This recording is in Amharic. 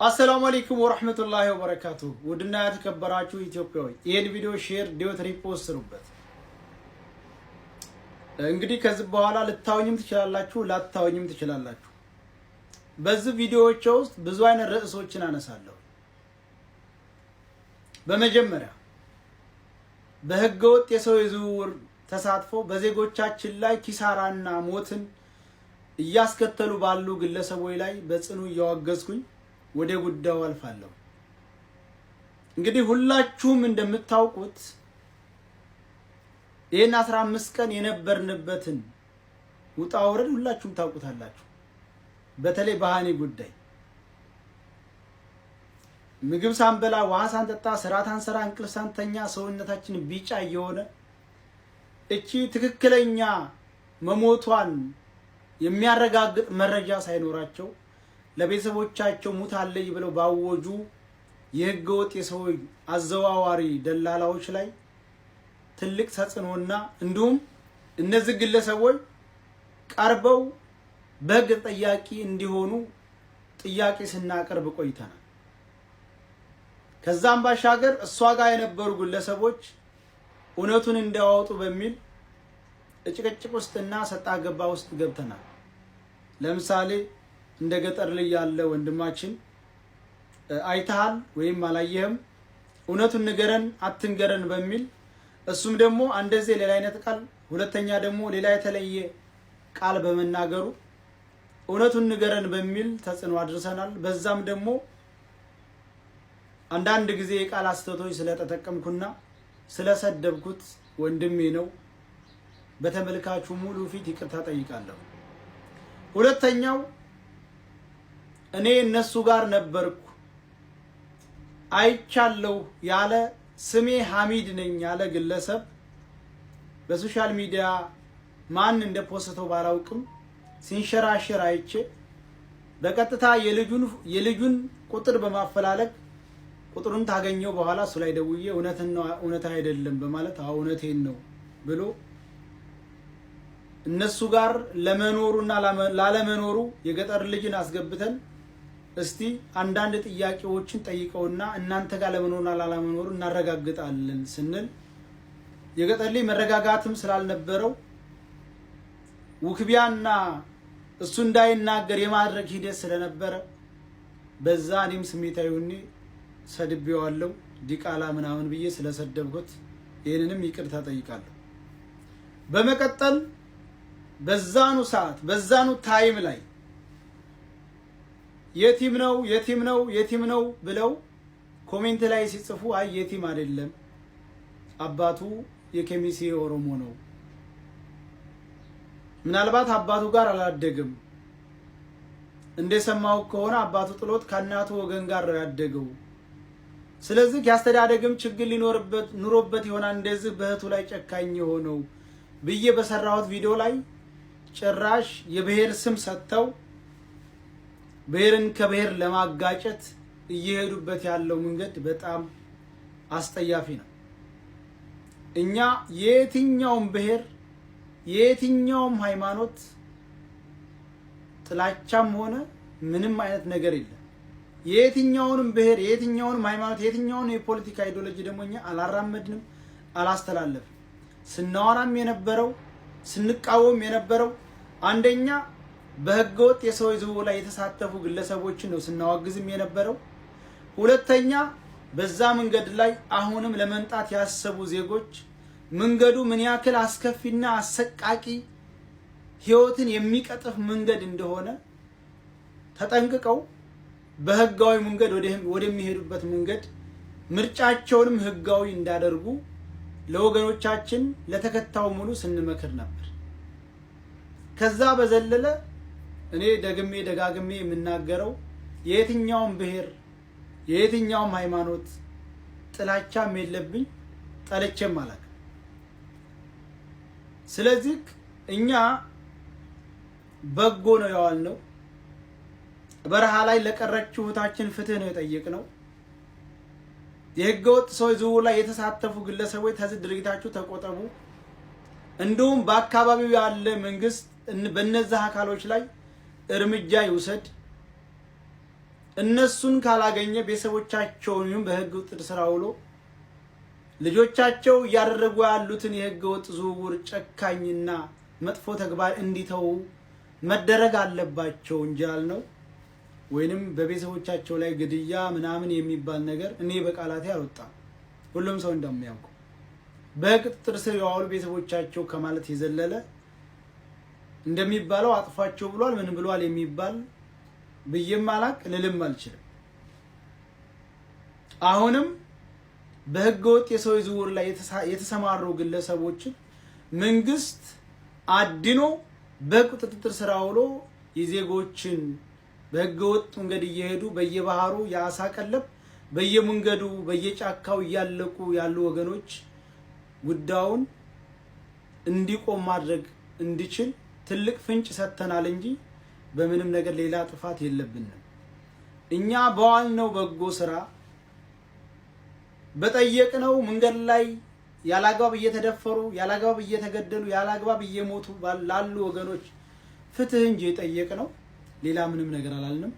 አሰላሙ አለይኩም ወራህመቱላሂ ወበረካቱ። ውድና የተከበራችሁ ኢትዮጵያዊ ይሄን ቪዲዮ ሼር ዲዮት ሪፖስት ስሩበት። እንግዲህ ከዚህ በኋላ ልታዩኝም ትችላላችሁ፣ ላታዩኝም ትችላላችሁ። በዚህ ቪዲዮዎች ውስጥ ብዙ አይነት ርዕሶችን አነሳለሁ። በመጀመሪያ በህገወጥ የሰው ዝውውር ተሳትፎ በዜጎቻችን ላይ ኪሳራና ሞትን እያስከተሉ ባሉ ግለሰቦች ላይ በጽኑ እያወገዝኩኝ ወደ ጉዳዩ አልፋለሁ። እንግዲህ ሁላችሁም እንደምታውቁት ይሄን 15 ቀን የነበርንበትን ውጣ ወረድ ሁላችሁም ታውቁታላችሁ። በተለይ በሃኒ ጉዳይ ምግብ ሳንበላ ውሃ ሳንጠጣ ስራ ሳንሰራ እንቅልፍ ሳንተኛ ሰውነታችን ቢጫ እየሆነ እቺ ትክክለኛ መሞቷን የሚያረጋግጥ መረጃ ሳይኖራቸው ለቤተሰቦቻቸው ሙታለይ ብለው ባወጁ የህገወጥ የሰው አዘዋዋሪ ደላላዎች ላይ ትልቅ ተጽዕኖና እንዲሁም እነዚህ ግለሰቦች ቀርበው በህግ ተጠያቂ እንዲሆኑ ጥያቄ ስናቀርብ ቆይተናል። ከዛም ባሻገር እሷ ጋር የነበሩ ግለሰቦች እውነቱን እንዲያወጡ በሚል ጭቅጭቅ ውስጥና ሰጣ ገባ ውስጥ ገብተናል። ለምሳሌ እንደ ገጠር ላይ ያለ ወንድማችን አይተሃል ወይም አላየህም፣ እውነቱን ንገረን አትንገረን በሚል እሱም ደግሞ አንደዚህ ሌላ አይነት ቃል፣ ሁለተኛ ደግሞ ሌላ የተለየ ቃል በመናገሩ እውነቱን ንገረን በሚል ተጽዕኖ አድርሰናል። በዛም ደግሞ አንዳንድ ጊዜ የቃል አስተቶች ስለተጠቀምኩና ስለሰደብኩት ወንድሜ ነው በተመልካቹ ሙሉ ፊት ይቅርታ ጠይቃለሁ። ሁለተኛው እኔ እነሱ ጋር ነበርኩ አይቻለሁ ያለ ስሜ ሐሚድ ነኝ ያለ ግለሰብ በሶሻል ሚዲያ ማን እንደፖስተው ባላውቅም ሲንሸራሸር አይቼ በቀጥታ የልጁን ቁጥር በማፈላለግ ቁጥሩን ታገኘው በኋላ እሱ ላይ ደውዬ እውነት አይደለም በማለት እውነቴን ነው ብሎ እነሱ ጋር ለመኖሩና ላለመኖሩ የገጠር ልጅን አስገብተን እስቲ አንዳንድ ጥያቄዎችን ጠይቀውና እናንተ ጋር ለመኖርና ላለመኖሩ እናረጋግጣለን ስንል የገጠር ልጅ መረጋጋትም ስላልነበረው ውክቢያና እሱ እንዳይናገር የማድረግ ሂደት ስለነበረ በዛ እኔም ስሜታዊ ሆኜ ሰድቤዋለሁ። ዲቃላ ምናምን ብዬ ስለሰደብኩት ይሄንንም ይቅርታ ጠይቃለሁ። በመቀጠል በዛኑ ሰዓት በዛኑ ታይም ላይ የቲም ነው ብለው ኮሜንት ላይ ሲጽፉ አይ የቲም አይደለም አባቱ የከሚሴ ኦሮሞ ነው፣ ምናልባት አባቱ ጋር አላደገም፣ እንደሰማው ከሆነ አባቱ ጥሎት ከእናቱ ወገን ጋር ነው ያደገው፣ ስለዚህ ያስተዳደግም ችግር ኑሮበት ይሆናል እንደዚህ በእህቱ ላይ ጨካኝ የሆነው ብዬ በሰራሁት ቪዲዮ ላይ ጭራሽ የብሔር ስም ሰጥተው ብሔርን ከብሔር ለማጋጨት እየሄዱበት ያለው መንገድ በጣም አስጠያፊ ነው። እኛ የትኛውም ብሔር የትኛውም ሃይማኖት ጥላቻም ሆነ ምንም አይነት ነገር የለም። የትኛውንም ብሔር የትኛውንም ሃይማኖት የትኛውንም የፖለቲካ አይዲዮሎጂ ደግሞ እኛ አላራመድንም፣ አላስተላለፍም። ስናወራም የነበረው ስንቃወም የነበረው አንደኛ በህገወጥ የሰው ዝውውር ላይ የተሳተፉ ግለሰቦችን ነው ስናዋግዝም የነበረው። ሁለተኛ በዛ መንገድ ላይ አሁንም ለመንጣት ያሰቡ ዜጎች መንገዱ ምን ያክል አስከፊና አሰቃቂ ህይወትን የሚቀጥፍ መንገድ እንደሆነ ተጠንቅቀው በህጋዊ መንገድ ወደሚሄዱበት መንገድ ምርጫቸውንም ህጋዊ እንዳደርጉ ለወገኖቻችን ለተከታው ሙሉ ስንመክር ነበር። ከዛ በዘለለ እኔ ደጋግሜ የምናገረው የትኛውም ብሔር የትኛውም ሃይማኖት ጥላቻም የለብኝ፣ ጠልቼም አላውቅም። ስለዚህ እኛ በጎ ነው ያዋልነው። በረሃ ላይ ለቀረችው እህታችን ፍትህ ነው የጠየቅነው። የህገወጥ ሰው ዝውውር ላይ የተሳተፉ ግለሰቦች ከዚህ ድርጊታችሁ ተቆጠቡ፣ እንዲሁም በአካባቢው ያለ መንግስት በእነዚህ አካሎች ላይ እርምጃ ይውሰድ፣ እነሱን ካላገኘ ቤተሰቦቻቸውን በህገ ወጥ ስራ ውሎ ልጆቻቸው ያደረጉ ያሉትን የህገ ወጥ ዝውውር ጨካኝና መጥፎ ተግባር እንዲተው መደረግ አለባቸው እንጂ ያልነው ወይንም በቤተሰቦቻቸው ላይ ግድያ ምናምን የሚባል ነገር እኔ በቃላቴ አልወጣም። ሁሉም ሰው እንደሚያውቀው በቁጥጥር ስር የዋሉ ቤተሰቦቻቸው ከማለት የዘለለ እንደሚባለው አጥፋቸው ብሏል ምን ብሏል የሚባል ብዬም አላቅ ልልም አልችልም። አሁንም በህገወጥ የሰው ዝውውር ላይ የተሰማሩ ግለሰቦችን መንግስት አድኖ በቁጥጥር ስር አውሎ የዜጎችን በህገወጥ መንገድ እየሄዱ በየባህሩ የአሳ ቀለብ በየመንገዱ በየጫካው እያለቁ ያሉ ወገኖች ጉዳዩን እንዲቆም ማድረግ እንዲችል ትልቅ ፍንጭ ሰጥተናል እንጂ በምንም ነገር ሌላ ጥፋት የለብንም። እኛ በዋልነው በጎ ስራ በጠየቅነው መንገድ ላይ ያላግባብ እየተደፈሩ ያላግባብ እየተገደሉ ያላግባብ እየሞቱ ላሉ ወገኖች ፍትህ እንጂ የጠየቅነው ሌላ ምንም ነገር አላልንም።